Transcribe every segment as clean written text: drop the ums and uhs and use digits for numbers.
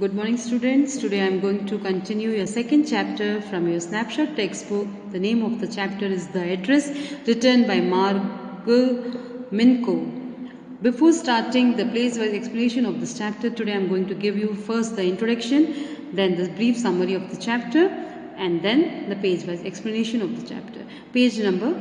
Good morning, students. Today I am going to continue your second chapter from your snapshot textbook. The name of the chapter is The Address, written by Margot Minko. Before starting the place-wise explanation of this chapter, today I am going to give you first the introduction, then the brief summary of the chapter, and then the page-wise explanation of the chapter. Page number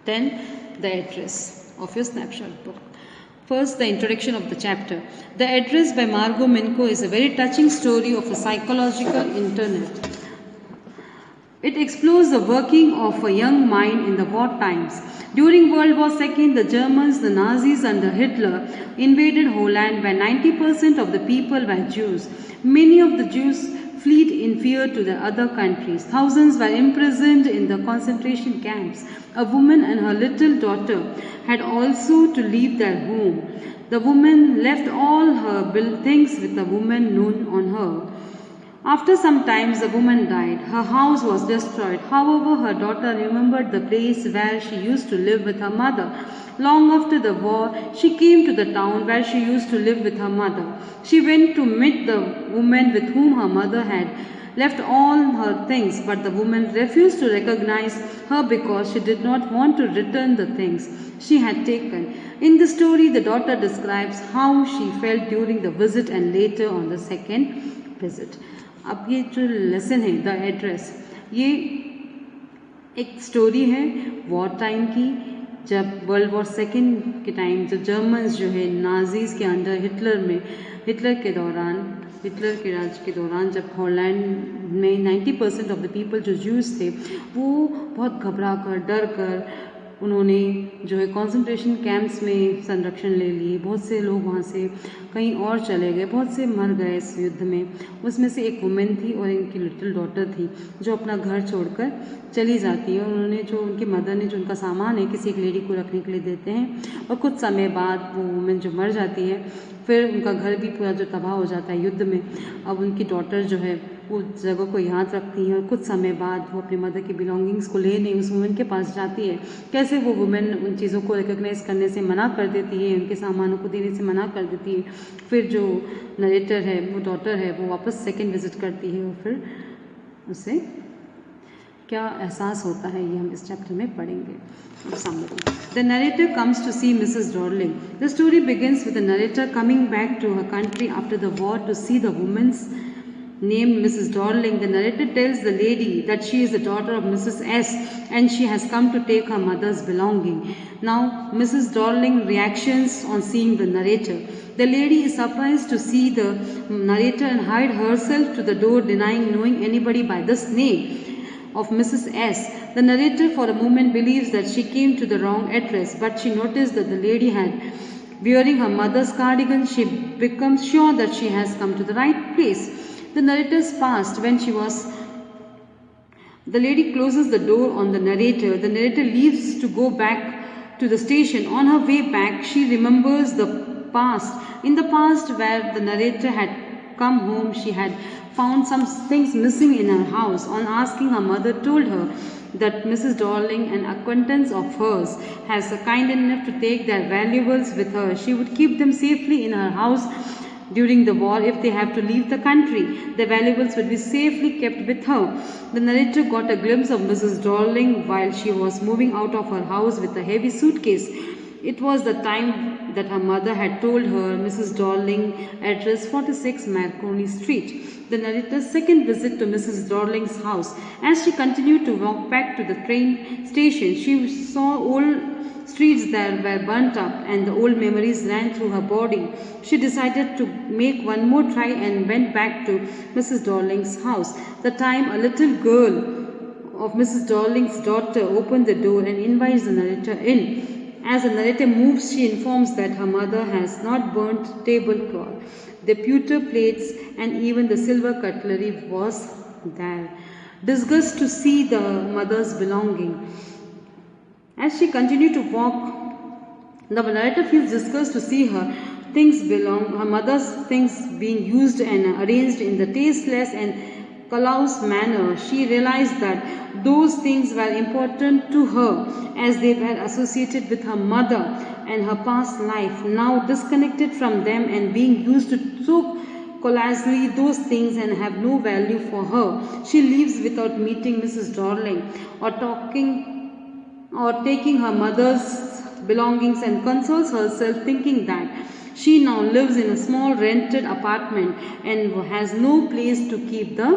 10, the address of your snapshot book. First, the introduction of the chapter. The Address by Margot Minko is a very touching story of a psychological internet. It explores the working of a young mind in the war times. During World War II, the Germans, the Nazis under Hitler, invaded Holland where 90% of the people were Jews. Many of the Jews fled in fear to the other countries. Thousands were imprisoned in the concentration camps. A woman and her little daughter had also to leave their home. The woman left all her things with a woman known on her. After some time, the woman died. Her house was destroyed. However, her daughter remembered the place where she used to live with her mother. Long after the war, she came to the town where she used to live with her mother. She went to meet the woman with whom her mother had left all her things, but the woman refused to recognize her because she did not want to return the things she had taken. In the story, the daughter describes how she felt during the visit and later on the second visit. अब ये जो lesson है the address, ये एक story है war time की, जब world war second के टाइम जब जर्मन्स जो है नाजीज़ के अंडर हिटलर के राज के दौरान जब हॉलैंड में 90% ऑफ द पीपल जो ज्यूज थे वो बहुत घबरा कर डर कर उन्होंने जो है कॉन्सेंट्रेशन कैंप्स में संरक्षण ले लिए. बहुत से लोग वहाँ से कहीं और चले गए, बहुत से मर गए इस युद्ध में. उसमें से एक वुमेन थी और इनकी लिटिल डॉटर थी जो अपना घर छोड़कर चली जाती है. उन्होंने जो उनकी मदर ने जो उनका सामान है किसी एक लेडी को रखने के लिए देते हैं और कुछ समय बाद वो वुमेन जो मर जाती है फिर उनका घर भी पूरा जो तबाह हो जाता है युद्ध में. अब उनकी डॉटर जो है वो जगह को याद रखती है और कुछ समय बाद वो अपनी मदर की बिलोंगिंग्स को लेने उस वुमेन के पास जाती है. कैसे वो वुमेन उन चीज़ों को रिकग्नाइज करने से मना कर देती है, उनके सामानों को देने से मना कर देती है. फिर जो नरेटर है वो डॉटर है वो वापस सेकेंड विजिट करती है और फिर उसे क्या एहसास होता है ये हम इस चैप्टर में पढ़ेंगे. Summary. The narrator comes to see Mrs. Dorling. The story begins with the narrator coming back to her country after the war to see the woman's named Mrs. Dorling. The narrator tells the lady that she is the daughter of Mrs. S and she has come to take her mother's belonging. Now Mrs. Dorling reactions on seeing the narrator. The lady is surprised to see the narrator and hide herself to the door, denying knowing anybody by this name of Mrs. S. The narrator for a moment believes that she came to the wrong address, but she noticed that the lady had wearing her mother's cardigan. She becomes sure that she has come to the right place. The narrator's past when she was. The lady closes the door on the narrator. The narrator leaves to go back to the station. On her way back, she remembers the past. In the past, where the narrator had come home, she had found some things missing in her house. On asking, her mother told her that Mrs. Dorling, an acquaintance of hers, has kind enough to take their valuables with her. She would keep them safely in her house during the war. If they have to leave the country, the valuables would be safely kept with her. The narrator got a glimpse of Mrs. Dorling while she was moving out of her house with a heavy suitcase. It was the time that her mother had told her Mrs. Dorling, address 46 Marconi Street. The narrator's second visit to Mrs. Dorling's house. As she continued to walk back to the train station, she saw old streets that were burnt up and the old memories ran through her body. She decided to make one more try and went back to Mrs. Dorling's house. The time a little girl of Mrs. Dorling's daughter opened the door and invites the narrator in. As the narrator moves, she informs that her mother has not burnt tablecloth. The pewter plates and even the silver cutlery was there. Disgust to see the mother's belonging. As she continued to walk, the narrator feels disgust to see her mother's things being used and arranged in the tasteless and callous manner. She realized that those things were important to her as they were associated with her mother and her past life. Now disconnected from them and being used so colossally those things and have no value for her. She leaves without meeting Mrs. Darling or taking her mother's belongings and consoles herself thinking that she now lives in a small rented apartment and has no place to keep the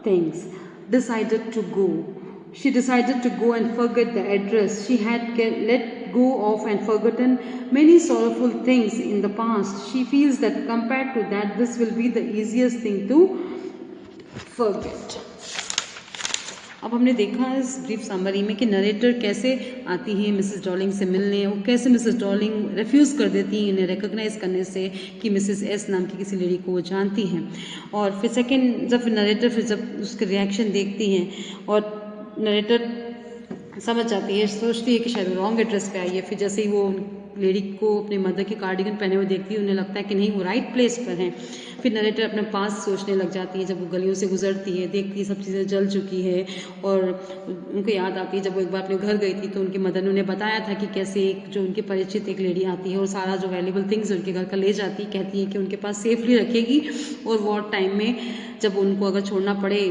things. She decided to go and forget the address. She had let go of and forgotten many sorrowful things in the past. She feels that compared to that, this will be the easiest thing to forget. अब हमने देखा इस brief summary में कि narrator कैसे आती हैं Mrs Darling से मिलने और कैसे मिसेस डॉर्लिंग रिफ्यूज़ कर देती हैं इन्हें रिकॉग्नाइज करने से कि मिसेस एस नाम की किसी लेडी को वो जानती हैं। और फिर सेकंड जब नरेटर फिर जब उसके रिएक्शन देखती हैं और नरेटर समझ जाती है, सोचती है कि शायद रॉन्ग एड्रेस पे आई है। फिर जैसे ही वो लेडी को अपने मदर के कार्डिगन पहने हुए देखती है, उन्हें लगता है कि नहीं वो राइट प्लेस पर हैं। फिर नरेटर अपने पास सोचने लग जाती है, जब वो गलियों से गुजरती है, देखती है सब चीज़ें जल चुकी है और उनको याद आती है जब वो एक बार अपने घर गई थी तो उनकी मदर ने उन्हें बताया था कि कैसे एक जो उनके परिचित एक लेडी आती है और सारा जो वैल्यूबल थिंग्स उनके घर का ले जाती है, कहती है कि उनके पास सेफली रखेगी और वॉर टाइम में जब उनको अगर छोड़ना पड़े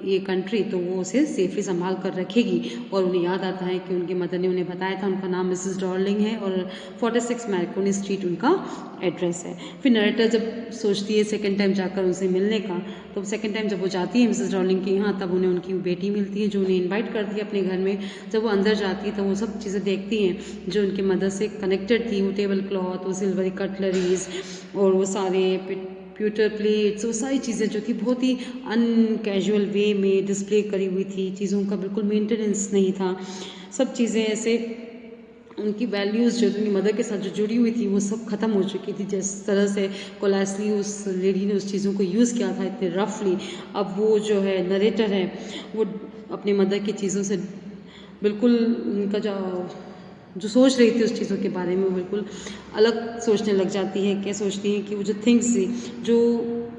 ये कंट्री तो वो उसे सेफली संभाल कर रखेगी। और उन्हें याद आता है कि उनकी मदर ने उन्हें बताया था उनका नाम मिसेस डॉर्लिंग है और 46 मैरकोनी स्ट्रीट उनका एड्रेस है। फिर नरेटर जब सोचती है सेकंड टाइम जाकर उनसे मिलने का, तो सेकंड टाइम जब वो जाती है मिसेस डॉर्लिंग के यहाँ, तब उन्हें उनकी बेटी मिलती है जो उन्हें इन्वाइट करती है अपने घर में। जब वो अंदर जाती है तो वो सब चीज़ें देखती हैं जो उनकी मदर से कनेक्टेड थी, वो टेबल क्लॉथ, वो सिल्वरी कटलरीज और वो सारे प्यूटर प्लेट्स, वो सारी चीज़ें जो थी बहुत ही अनकैजुअल वे में डिस्प्ले करी हुई थी। चीज़ों का बिल्कुल मेंटेनेंस नहीं था। सब चीज़ें ऐसे उनकी वैल्यूज़ जो उनकी मदर के साथ जो जुड़ी हुई थी वो सब ख़त्म हो चुकी थी। जिस तरह से कोलासली उस लेडी ने उस चीज़ों को यूज़ किया था इतने रफली, अब वो जो है नरेटर है वो अपनी मदर की चीज़ों से बिल्कुल उनका जो सोच रही थी उस चीज़ों के बारे में बिल्कुल अलग सोचने लग जाती है। क्या सोचती हैं कि वो जो थिंग्स थी जो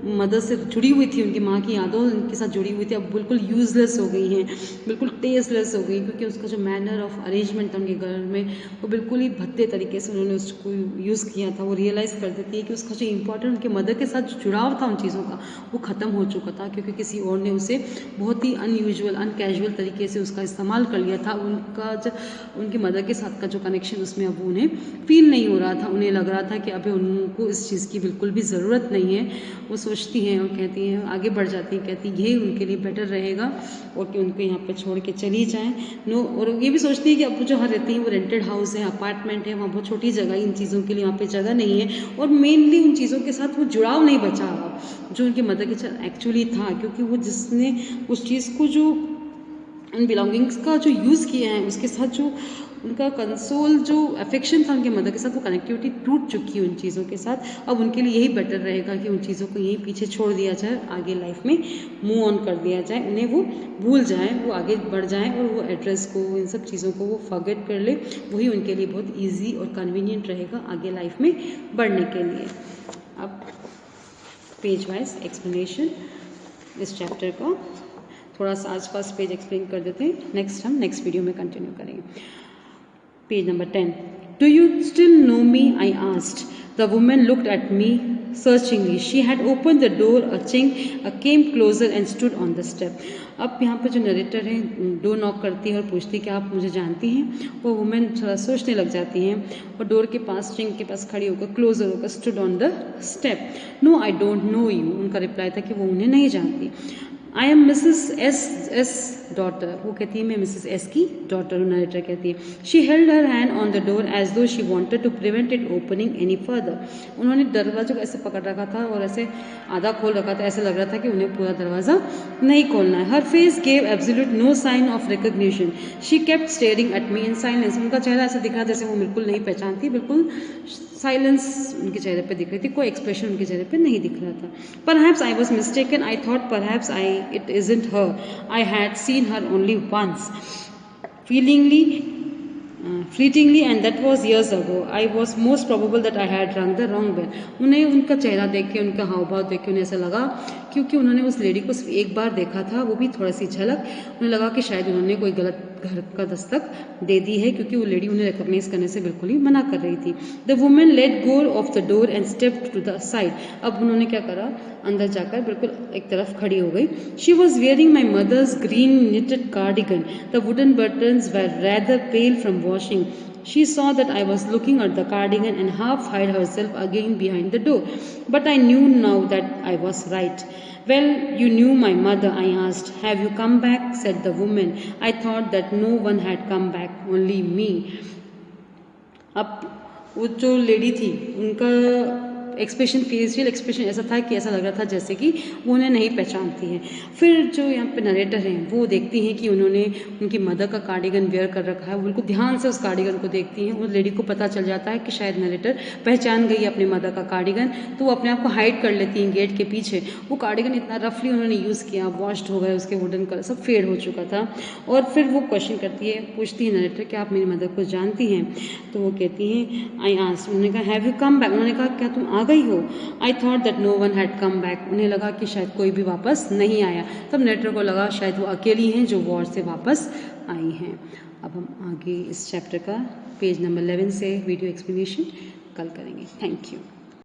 मदर से जुड़ी हुई थी, उनकी माँ की यादों उनके साथ जुड़ी हुई थी, अब बिल्कुल यूज़लेस हो गई हैं, बिल्कुल टेस्टलेस हो गई, क्योंकि उसका जो मैनर ऑफ अरेंजमेंट था उनके घर में वो बिल्कुल ही भद्दे तरीके से उन्होंने उसको यूज़ किया था। वो रियलाइज़ कर देती है कि उसका जो इम्पोर्टेंट उनके मदर के साथ जो जुड़ाव था उन चीज़ों का वो ख़त्म हो चुका था, क्योंकि किसी और ने उसे बहुत ही अनयूजुअल अनकैजुअल तरीके से उसका इस्तेमाल कर लिया था। उनका जो उनकी मदर के साथ का जो कनेक्शन उसमें अब उन्हें फील नहीं हो रहा था। उन्हें लग रहा था कि अभी उनको इस चीज़ की बिल्कुल भी ज़रूरत नहीं है। वो सोचती हैं और कहती हैं, आगे बढ़ जाती हैं, कहती हैं यही उनके लिए बेटर रहेगा और कि उनको यहाँ पे छोड़ के चली जाएं। नो, और ये भी सोचती है कि अब जो रहती हैं वो रेंटेड हाउस है, अपार्टमेंट है, वहाँ बहुत छोटी जगह है, इन चीज़ों के लिए वहाँ पे जगह नहीं है और मेनली उन चीज़ों के साथ वो जुड़ाव नहीं बचा जो उनकी मदर के साथ एक्चुअली था, क्योंकि वो जिसने उस चीज़ को जो उन बिलोंगिंग्स का जो यूज़ किया है उसके साथ जो उनका कंसोल जो अफेक्शन था उनके मदर के साथ, वो कनेक्टिविटी टूट चुकी है उन चीज़ों के साथ। अब उनके लिए यही बेटर रहेगा कि उन चीज़ों को यहीं पीछे छोड़ दिया जाए, आगे लाइफ में मूव ऑन कर दिया जाए, उन्हें वो भूल जाएं, वो आगे बढ़ जाएं और वो एड्रेस को, इन सब चीज़ों को वो फॉरगेट कर ले। वही उनके लिए बहुत ईजी और कन्वीनियंट रहेगा आगे लाइफ में बढ़ने के लिए। अब पेज वाइज एक्सप्लेनेशन इस चैप्टर का थोड़ा सा आज फर्स्ट पेज एक्सप्लेन कर देते हैं, नेक्स्ट हम नेक्स्ट वीडियो में कंटिन्यू करेंगे। Page number 10. Do you still know me? I asked. The woman looked at me searchingly. She had opened the door a chink, came closer and stood on the step. अब यहाँ पर जो narrator है door knock करती है और पूछती है कि आप मुझे जानती हैं। वो वुमेन थोड़ा सोचने लग जाती हैं और डोर के पास चिंक के पास खड़ी होकर क्लोजर होकर stood on the step. No I don't know you, उनका रिप्लाई था कि वो उन्हें नहीं जानती। I am Mrs S daughter, वो कहती है मैं मिसेस एस की डॉटर हूँ, नरेटर कहती है। She held her hand on the door as though she wanted to prevent it opening any further. उन्होंने दरवाजे को ऐसे पकड़ रखा था और ऐसे आधा खोल रखा था, ऐसे लग रहा था कि उन्हें पूरा दरवाज़ा नहीं खोलना है। Her face gave absolute no sign of recognition. She kept staring at me in silence. उनका चेहरा ऐसा दिख रहा जैसे वो बिल्कुल नहीं पहचानती, बिल्कुल साइलेंस उनके चेहरे पे दिख रही थी, कोई एक्सप्रेशन उनके चेहरे पे नहीं दिख रहा था। Perhaps I was mistaken, I thought perhaps it isn't her, I had seen her only once. Fleetingly fleetingly, and that was years ago. I was most probable that I had rung the wrong bell. उन्हें उनका चेहरा देख के, उनका हाव भाव देख के उन्हें ऐसा लगा, क्योंकि उन्होंने उस लेडी को सिर्फ एक बार देखा था, वो भी थोड़ा सी झलक, उन्हें लगा कि शायद उन्होंने कोई गलत घर का दस्तक दे दी है, क्योंकि वो लेडी उन्हें रिकॉग्नाइज करने से बिल्कुल ही मना कर रही थी. The women let go of the door and stepped to the side. अब उन्होंने क्या करा, अंदर जाकर बिल्कुल एक तरफ खड़ी हो गई. She was wearing my mother's green knitted cardigan. The wooden buttons were rather pale from washing. She saw that I was looking at the cardigan and half hid herself again behind the door. But I knew now that I was right. Well, you knew my mother, I asked. Have you come back? Said the woman. I thought that no one had come back, only me. अब वो जो lady थी, उनका expression, facial expression ऐसा था कि ऐसा लग रहा था जैसे कि वो उन्हें नहीं पहचानती हैं. फिर जो यहाँ पे नरेटर हैं वो देखती हैं कि उन्होंने उनकी मदर का कार्डिगन वेयर कर रखा है. वो बिल्कुल ध्यान से उस कार्डिगन को देखती हैं. उस लेडी को पता चल जाता है कि शायद नरेटर पहचान गई अपनी मदर का कार्डिगन, तो वो अपने आप को हाइड कर लेती हैं गेट के पीछे. वो कार्डिगन इतना रफली उन्होंने यूज़ किया, वॉश्ड हो गए, उसके वुडन कलर सब फेड हो चुका था. और फिर वो क्वेश्चन करती है, पूछती है नरेटर, क्या आप मेरी मदर को जानती हैं? तो वो कहती हैं, आई आस्क्ड. उन्होंने कहा, हैव यू कम बैक? उन्होंने कहा, क्या तुम आ गई हो? I thought that no one had come back. उन्हें लगा कि शायद कोई भी वापस नहीं आया. तब नरेटर को लगा शायद वो अकेली हैं जो वॉर से वापस आई हैं. अब हम आगे इस चैप्टर का पेज नंबर 11 से वीडियो एक्सप्लेनेशन कल करेंगे. Thank you.